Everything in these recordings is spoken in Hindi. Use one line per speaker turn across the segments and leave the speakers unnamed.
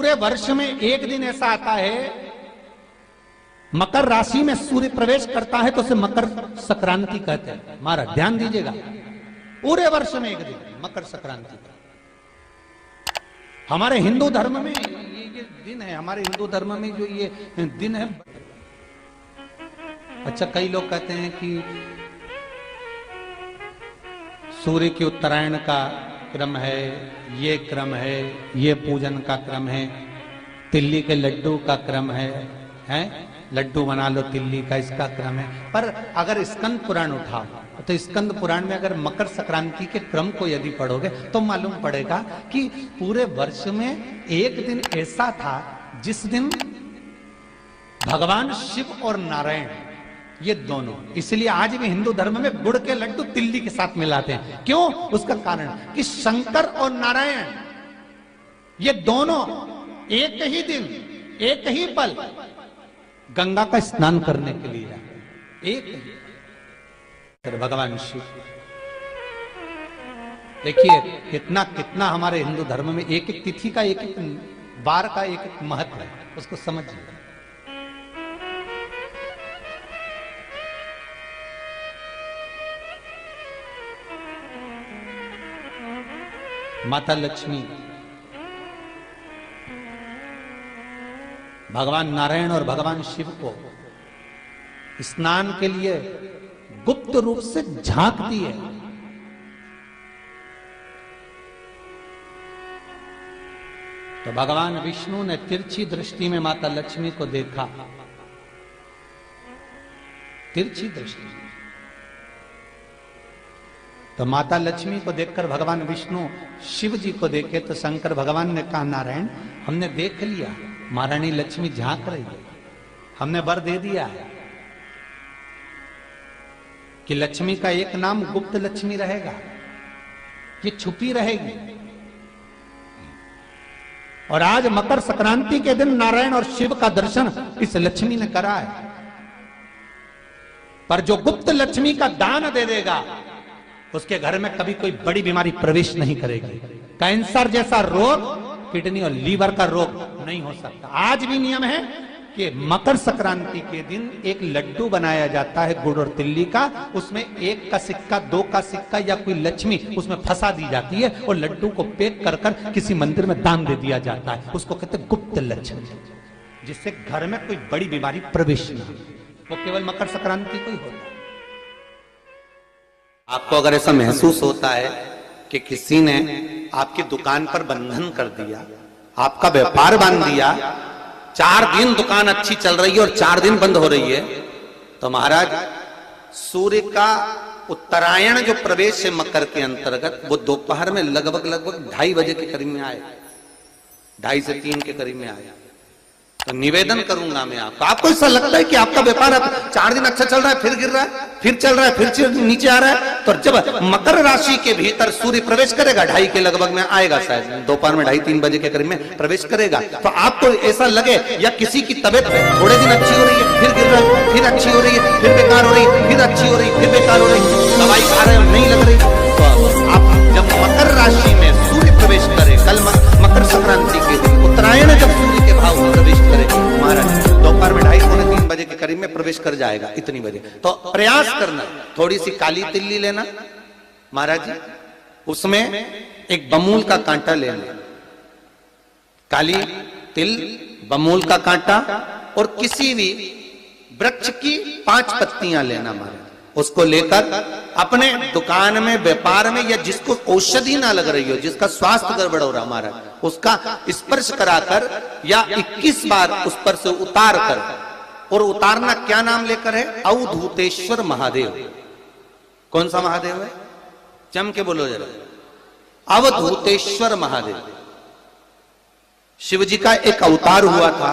पूरे वर्ष में एक दिन ऐसा आता है, मकर राशि में सूर्य प्रवेश करता है तो उसे मकर संक्रांति कहते हैं। महाराज ध्यान दीजिएगा, पूरे वर्ष में एक दिन मकर संक्रांति का। हमारे हिंदू धर्म में ये दिन है, हमारे हिंदू धर्म में जो ये दिन है। अच्छा, कई लोग कहते हैं कि सूर्य की उत्तरायण का क्रम है, ये क्रम है, ये पूजन का क्रम है, तिल्ली के लड्डू का क्रम है, लड्डू बना लो तिल्ली का, इसका क्रम है। पर अगर स्कंद पुराण उठाओ तो स्कंद पुराण में अगर मकर संक्रांति के क्रम को यदि पढ़ोगे तो मालूम पड़ेगा कि पूरे वर्ष में एक दिन ऐसा था जिस दिन भगवान शिव और नारायण ये दोनों, इसलिए आज भी हिंदू धर्म में गुड़ के लड्डू तिल्ली के साथ मिलाते हैं। क्यों? उसका कारण कि शंकर और नारायण ये दोनों एक ही दिन एक ही पल गंगा का स्नान करने के लिए आए। एक ही भगवान शिव, देखिए कितना कितना हमारे हिंदू धर्म में एक एक तिथि का, एक एक बार का एक एक महत्व है, उसको समझिए। माता लक्ष्मी, भगवान नारायण और भगवान शिव को स्नान के लिए गुप्त रूप से झांकती है। तो भगवान विष्णु ने तिरछी दृष्टि में माता लक्ष्मी को देखा, तिरछी दृष्टि। तो माता लक्ष्मी को देखकर भगवान विष्णु शिव जी को देखे तो शंकर भगवान ने कहा, नारायण हमने देख लिया, महारानी लक्ष्मी झांक रही है, हमने वर दे दिया है कि लक्ष्मी का एक नाम गुप्त लक्ष्मी रहेगा, ये छुपी रहेगी। और आज मकर संक्रांति के दिन नारायण और शिव का दर्शन इस लक्ष्मी ने करा है। पर जो गुप्त लक्ष्मी का दान दे देगा उसके घर में कभी कोई बड़ी बीमारी प्रवेश नहीं करेगी। कैंसर जैसा रोग, किडनी और लीवर का रोग नहीं हो सकता। आज भी नियम है कि मकर संक्रांति के दिन एक लड्डू बनाया जाता है गुड़ और तिल्ली का, उसमें 1 का सिक्का, 2 का सिक्का या कोई लक्ष्मी उसमें फंसा दी जाती है और लड्डू को पैक कर कर किसी मंदिर में दान दे दिया जाता है। उसको कहते हैं गुप्त लक्ष्मी, जिससे घर में कोई बड़ी बीमारी प्रवेश न हो। वो केवल मकर संक्रांति को ही होता है।
आपको अगर ऐसा महसूस होता है कि किसी ने आपकी दुकान पर बंधन कर दिया, आपका व्यापार बांध दिया, 4 दिन दुकान अच्छी चल रही है और 4 दिन बंद हो रही है, तो महाराज सूर्य का उत्तरायण जो प्रवेश है मकर के अंतर्गत, वो दोपहर में लगभग 2:30 बजे के करीब में आए, 2:30 से 3 के करीब में आया। तो निवेदन करूंगा मैं आपको ऐसा लगता है कि आपका व्यापार 4 दिन अच्छा चल रहा है, फिर गिर रहा है, फिर चल रहा है, फिर नीचे आ रहा है, तो जब मकर राशि के भीतर सूर्य प्रवेश करेगा 2:30 के लगभग में आएगा, शायद दोपहर में 2:30-3 बजे के करीब में प्रवेश करेगा, तो आपको ऐसा लगे या किसी की तबियत थोड़े दिन अच्छी हो रही है, फिर गिर रहा है, फिर अच्छी हो रही है, फिर बेकार हो रही है, फिर अच्छी हो रही है, फिर बेकार हो रही है, दवाई खा रहे हो नहीं लग रही, तो आप जब मकर राशि में सूर्य प्रवेश करे, कल मकर संक्रांति के दिन उत्तरायण जब सूर्य के भाव में प्रवेश करे, महाराज दोपहर में 2:30-3 बजे के करीब में प्रवेश कर जाएगा, इतनी बजे। तो प्रयास करना, थोड़ी सी काली तिल्ली लेना महाराज जी, उसमें एक बमूल का कांटा लेना, काली तिल, बमूल का कांटा और किसी भी वृक्ष की 5 पत्तियां लेना महाराज। उसको लेकर अपने दुकान में, व्यापार में, या जिसको औषधि ना लग रही हो, जिसका स्वास्थ्य गड़बड़ हो रहा महाराज, उसका स्पर्श कराकर या 21 बार उस पर से उतार कर, और उतारना क्या नाम लेकर है? अवधूतेश्वर महादेव। कौन सा महादेव है? जम के बोलो जरा। अवधूतेश्वर महादेव शिव जी का एक अवतार हुआ था,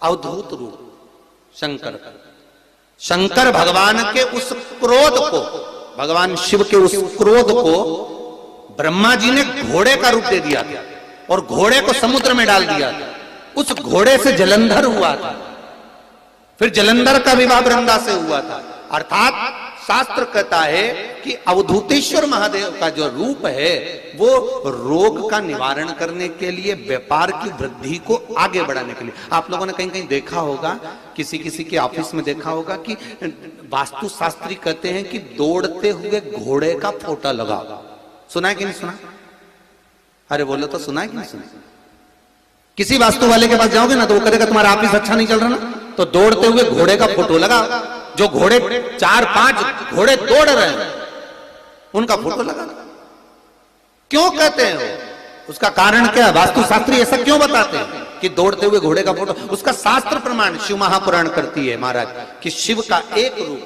अवधूत रूप शंकर का। शंकर भगवान के उस क्रोध को, भगवान शिव के उस क्रोध को ब्रह्मा जी ने घोड़े का रूप दे दिया था और घोड़े को समुद्र में डाल दिया था। उस घोड़े से जलंधर हुआ था, फिर जलंधर का विवाह वृंदा से हुआ था, अर्थात शास्त्र कहता है कि अवधूतेश्वर महादेव का जो रूप है वो रोग का निवारण करने के लिए, व्यापार की वृद्धि को आगे बढ़ाने के लिए। आप लोगों ने कहीं कहीं देखा होगा, किसी किसी के ऑफिस में देखा होगा कि वास्तु शास्त्री कहते हैं कि दौड़ते हुए घोड़े का फोटो लगाओ। सुना है कि नहीं सुना? अरे बोलो तो, सुना है कि नहीं सुना? किसी वास्तु वाले के पास जाओगे ना तो वो कहेगा तुम्हारा ऑफिस अच्छा नहीं चल रहा ना, तो दौड़ते हुए घोड़े का फोटो लगा। जो घोड़े 4-5 घोड़े दौड़ रहे हैं उनका फोटो लगा। क्यों कहते हैं वो? उसका कारण क्या है? वास्तु शास्त्री ऐसा क्यों बताते हैं कि दौड़ते हुए घोड़े का फोटो? उसका शास्त्र प्रमाण शिव महापुराण करती है महाराज कि शिव का एक रूप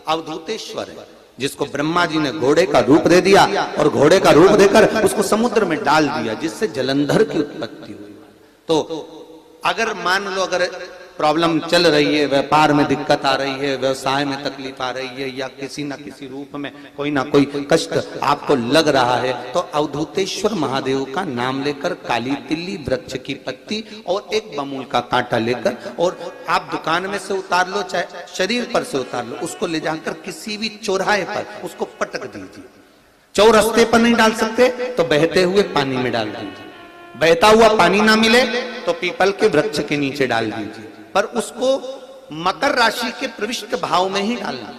अवधूतेश्वर है, जिसको ब्रह्मा जी ने घोड़े का रूप दे दिया और घोड़े का रूप देकर उसको समुद्र में डाल दिया, जिससे जलंधर की उत्पत्ति हुई। तो अगर मान लो अगर प्रॉब्लम चल रही है, व्यापार में दिक्कत आ रही है, व्यवसाय में तकलीफ आ रही है, या किसी ना किसी रूप में कोई ना कोई कष्ट आपको लग रहा है, तो अवधूतेश्वर महादेव का नाम लेकर काली तिल्ली, वृक्ष की पत्ती और एक बमूल का कांटा लेकर, और आप दुकान में से उतार लो चाहे शरीर पर से उतार लो, उसको ले जाकर किसी भी चौराहे पर उसको पटक दीजिए। चौरस्ते पर नहीं डाल सकते तो बहते हुए पानी में डाल दीजिए। बहता हुआ पानी ना मिले तो पीपल के वृक्ष के नीचे डाल दीजिए, पर उसको मकर राशि के प्रविष्ट भाव में ही डालना।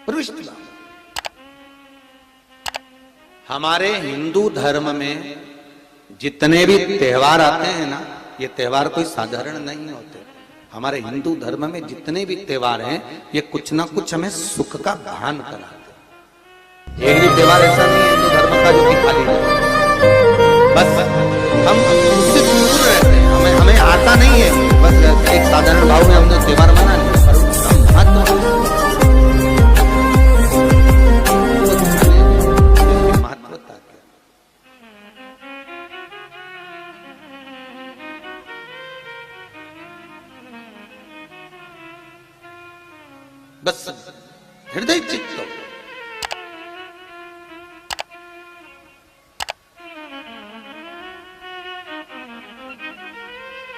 प्रविष्ट भाव। हमारे हिंदू धर्म में जितने भी त्योहार आते हैं ना, ये त्योहार कोई साधारण नहीं होते। हमारे हिंदू धर्म में जितने भी त्योहार हैं ये कुछ ना कुछ हमें सुख का भान कराते हैं। एक भी त्योहार ऐसा नहीं है हिंदू धर्म का जो कि खाली है। बस हम उससे दूर रहते हैं, हमें आता नहीं है, बस एक साधारण भाव में हमने त्योहार मना लिया, पर उसका महत्व महत्वता क्या। बस हृदय चित्त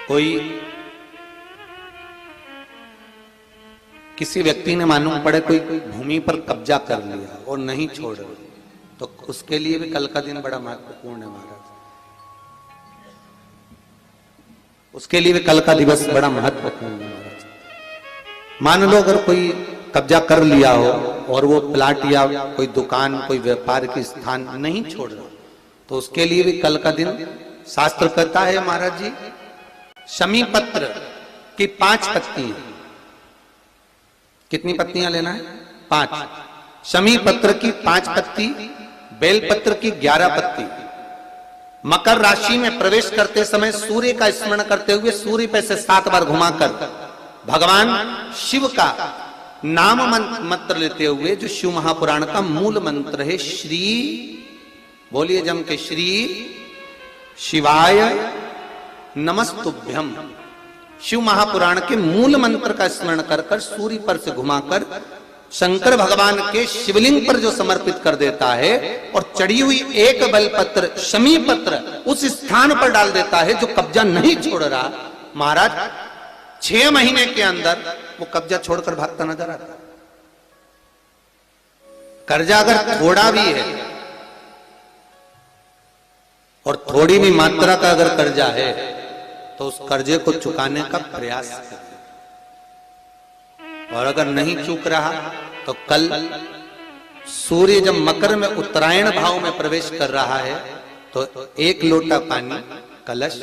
कोई किसी व्यक्ति ने मालूम पड़े कोई भूमि पर कब्जा कर लिया और नहीं छोड़ रहे, तो उसके लिए भी कल का दिन बड़ा महत्वपूर्ण है महाराज। उसके लिए भी कल का दिवस बड़ा महत्वपूर्ण है महाराज। मान लो अगर कोई कब्जा कर लिया हो और वो प्लाट या कोई दुकान, कोई व्यापार की स्थान नहीं छोड़ रहा, तो उसके लिए भी कल का दिन शास्त्र कहता है महाराज जी, शमी पत्र की 5 पत्तियां। कितनी पत्तियां लेना है? 5। शमी पत्र की 5 पत्ती, बेल पत्र की 11 पत्ती। मकर राशि में प्रवेश करते समय सूर्य का स्मरण करते हुए सूर्य पे से 7 बार घुमाकर भगवान शिव का नाम मंत्र लेते हुए, जो शिव महापुराण का मूल मंत्र है, श्री, बोलिए जम के, श्री शिवाय नमस्तुभ्यम। शिव महापुराण के मूल मंत्र का स्मरण कर कर सूर्य पर से घुमाकर शंकर भगवान के शिवलिंग पर जो समर्पित कर देता है और चढ़ी हुई एक बेलपत्र शमी पत्र उस स्थान पर डाल देता है जो कब्जा नहीं छोड़ रहा, महाराज 6 महीने के अंदर वो कब्जा छोड़कर भागता नजर आता। कर्जा अगर थोड़ा भी है और थोड़ी भी मात्रा का अगर कर्जा है तो उस कर्जे को चुकाने का प्रयास करें, और अगर नहीं चूक रहा तो कल सूर्य जब मकर में उत्तरायण भाव में प्रवेश कर रहा है तो 1 लोटा पानी कलश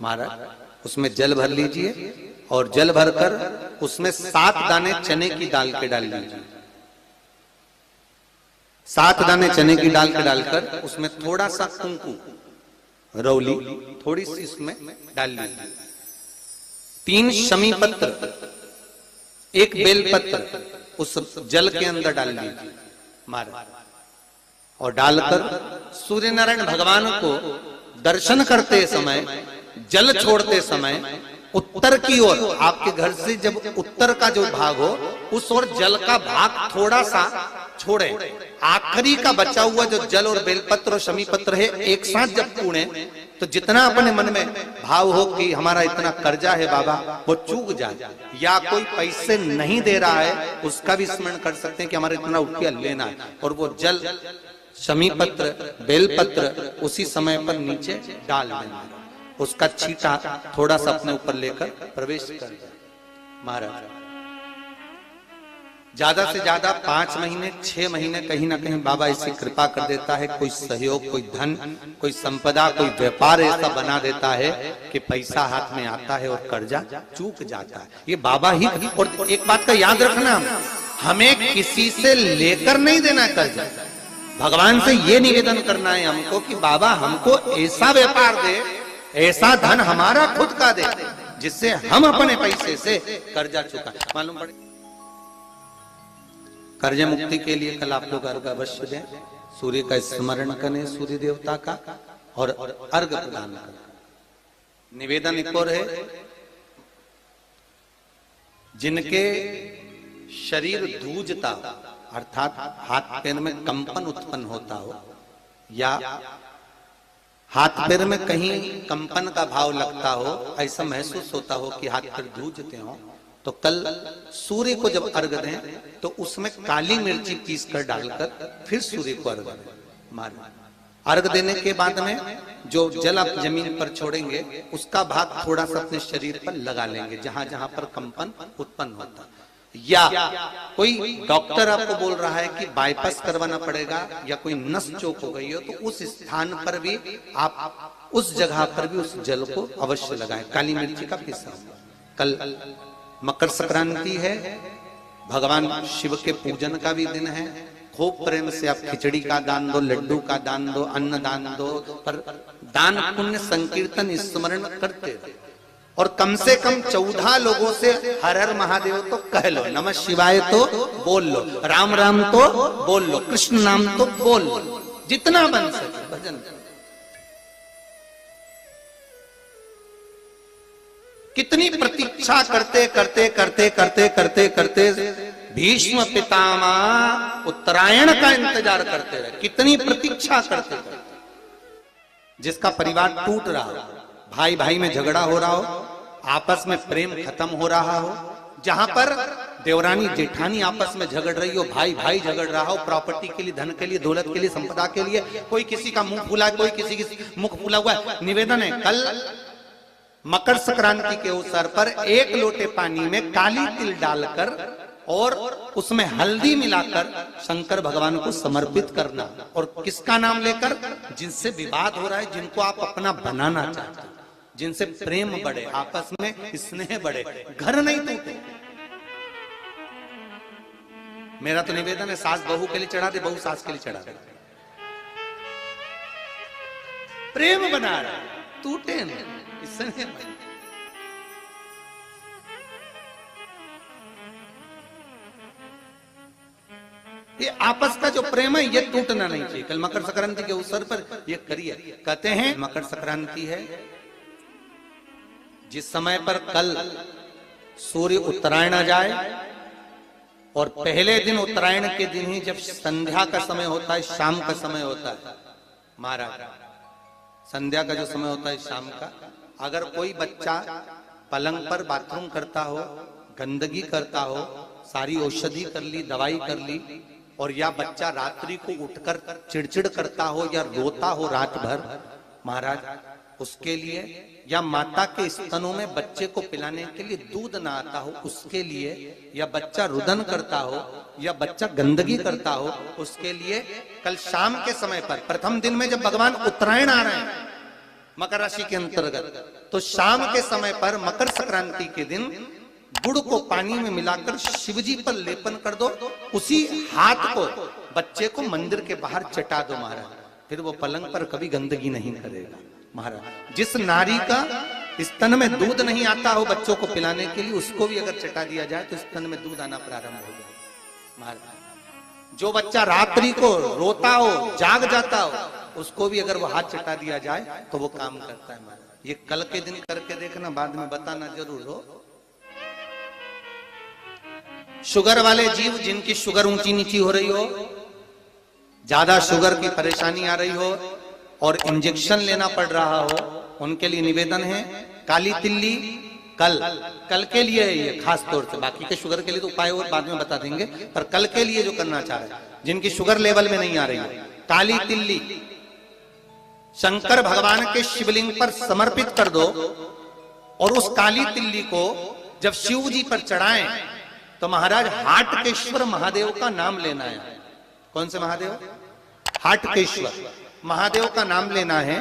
महाराज उसमें जल भर लीजिए और जल भरकर उसमें 7 दाने चने की दाल के डाल लीजिए। 7 दाने चने की दाल के डालकर उसमें थोड़ा सा कुंकू रौली थोड़ी सी इसमें डाल लीजिए। 3 शमी पत्र, 1 बेल पत्र उस जल के अंदर डाल लीजिए महाराज, और डालकर सूर्य नारायण भगवान को दर्शन करते समय, जल छोड़ते समय उत्तर की ओर, आपके घर से जब उत्तर का जो भाग हो उस ओर जल का भाग थोड़ा सा छोड़े। आखिरी का बचा हुआ जो जल और बेलपत्र और शमी पत्र है एक साथ जब पूणे तो जितना अपने मन में भाव हो कि हमारा इतना कर्जा है बाबा, वो चूक जाए, या कोई पैसे नहीं दे रहा है उसका भी स्मरण कर सकते हैं कि हमारा इतना रुपया लेना है, और वो जल, शमी पत्र, बेलपत्र उसी समय पर नीचे डाल देना, उसका छींटा थोड़ा सा अपने ऊपर लेकर प्रवेश कर दे। महाराज ज्यादा से ज्यादा 5 महीने 6 महीने कहीं ना कहीं बाबा ऐसी कृपा कर देता है, कोई सहयोग, कोई धन, कोई संपदा, कोई व्यापार ऐसा बना देता है कि पैसा हाथ में आता है और कर्जा चूक जाता है। ये बाबा ही। और एक बात का याद रखना, हमें किसी से लेकर नहीं देना कर्जा, भगवान से ये निवेदन करना है हमको कि बाबा हमको ऐसा व्यापार दे, ऐसा धन हमारा खुद का दे, जिससे हम अपने पैसे से कर्जा चुका। मालूम पड़े कर्ज मुक्ति के लिए कल आप लोग अर्घ अवश्य दें, सूर्य का स्मरण करें, सूर्य देवता का, और अर्घ प्रदान करें। निवेदन एक और है, जिनके शरीर धूजता अर्थात हाथ पैर में कंपन उत्पन्न होता हो, या हाथ पैर में कहीं कंपन का भाव लगता हो, ऐसा महसूस होता हो कि हाथ पैर धूजते हो, तो कल सूर्य को जब अर्घ दें तो उसमें काली मिर्ची पीस कर डालकर फिर सूर्य को अर्घ दें। मार अर्घ देने के बाद में जो जल आप जमीन पर छोड़ेंगे उसका भाग थोड़ा सा अपने शरीर पर लगा लेंगे, जहां जहां पर कंपन उत्पन्न होता। या कोई डॉक्टर आपको बोल रहा है कि बाईपास करवाना पड़ेगा, या कोई नस चोक हो गई हो, तो उस स्थान पर भी आप उस जगह पर भी उस जल को अवश्य लगाएं, काली मिर्ची का पिसा। कल मकर संक्रांति है, भगवान शिव के पूजन का भी दिन है। खूब प्रेम से आप खिचड़ी का दान दो, लड्डू का दान दो, अन्न दान दो, पर दान पुण्य संकीर्तन स्मरण करते रहो। और कम से कम 14 लोगों से हर हर महादेव तो कह लो, नमः शिवाय तो बोल लो, राम राम तो बोल लो, कृष्ण नाम तो बोल लो, जितना बन सके भजन। कितनी प्रतीक्षा करते करते करते करते करते करते भीष्म पितामह उत्तरायण का इंतजार करते रहे, कितनी प्रतीक्षा करते करते। जिसका परिवार टूट रहा हो, भाई भाई में झगड़ा हो रहा हो, आपस में प्रेम खत्म हो रहा हो, जहां पर देवरानी जेठानी आपस में झगड़ रही हो, भाई भाई झगड़ रहा हो, प्रॉपर्टी के लिए, धन के लिए, दौलत के लिए, संपदा के लिए, कोई किसी का मुंह फूला, कोई किसी की मुख फूला हुआ है। निवेदन है, कल मकर संक्रांति के अवसर पर 1 लोटे पानी में काली तिल डालकर और उसमें हल्दी मिलाकर शंकर भगवान को समर्पित करना, और किसका नाम लेकर? जिनसे विवाद हो रहा है, जिनको आप अपना बनाना चाहते हैं, जिनसे प्रेम बढ़े, आपस में स्नेह बढ़े, घर नहीं टूटे। मेरा तो निवेदन है, सास बहू के लिए चढ़ा दे, बहू सास के लिए चढ़ा दे, प्रेम बना रहा, टूटे नहीं। ये आपस का जो प्रेम है ये टूटना नहीं चाहिए। कल मकर संक्रांति के अवसर पर ये करिए। कहते हैं मकर संक्रांति है, जिस समय पर कल सूर्य उत्तरायण आ जाए, और पहले दिन उत्तरायण के दिन ही जब संध्या का समय होता है, शाम का समय होता है, महाराज संध्या का जो समय होता है शाम का, अगर कोई बच्चा पलंग पर बाथरूम करता हो, गंदगी करता हो, सारी औषधि कर ली, दवाई कर ली, और या बच्चा रात्रि को उठकर चिड़चिड़ करता हो या रोता हो रात भर, महाराज उसके लिए, या माता के स्तनों में बच्चे को पिलाने के लिए दूध ना आता हो उसके लिए, या बच्चा रुदन करता हो, या बच्चा गंदगी करता हो, उसके लिए कल शाम के समय पर, प्रथम दिन में जब भगवान उत्तरायण आ रहे हैं मकर राशि के अंतर्गत, तो शाम के समय पर मकर संक्रांति के दिन गुड़ को पानी में मिलाकर शिवजी पर लेपन कर दो, उसी हाथ को बच्चे को मंदिर के बाहर चटा दो महाराज, फिर वो पलंग पर कभी गंदगी नहीं करेगा। महाराज जिस नारी का स्तन में दूध नहीं आता हो बच्चों को पिलाने के लिए, उसको भी अगर चटा दिया जाए तो स्तन में दूध आना प्रारंभ हो जाए। महाराज जो बच्चा रात्रि को रोता हो, जाग जाता हो, उसको भी अगर वो हाथ चटा दिया जाए तो वो काम करता है। महाराज ये कल के दिन करके देखना, बाद में बताना जरूर हो। शुगर वाले जीव, जिनकी शुगर ऊंची नीची हो रही हो, ज्यादा शुगर की परेशानी आ रही हो, और इंजेक्शन लेना पड़ रहा हो, उनके लिए निवेदन है काली तिल्ली कल के लिए है ये खास तौर से, बाकी के शुगर के लिए तो उपाय और बाद में बता देंगे, पर कल के लिए जो करना चाह रहे हैं, जिनकी शुगर लेवल में नहीं आ रही है, काली तिल्ली शंकर भगवान के शिवलिंग पर समर्पित कर दो और उस काली तिल्ली को जब शिव जी पर चढ़ाएं तो महाराज हाटकेश्वर महादेव का नाम लेना है। कौन से महादेव? हाटकेश्वर महादेव का नाम लेना है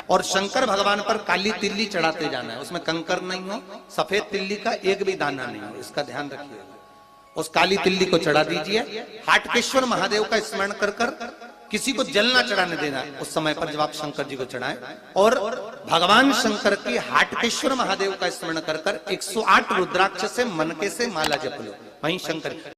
और शंकर भगवान पर काली तिल्ली चढ़ाते जाना है। उसमें कंकर नहीं हो, सफेद तिल्ली का एक भी दाना नहीं हो, इसका ध्यान रखिए। उस काली तिल्ली को चढ़ा दीजिए। हाटकेश्वर महादेव का स्मरण कर कर किसी को जल ना चढ़ाने देना उस समय पर जब आप शंकर जी को चढ़ाएं, और भगवान शंकर की हाटकेश्वर महादेव का स्मरण कर कर 108 रुद्राक्ष से मनके से माला जप लो। वहीं शंकर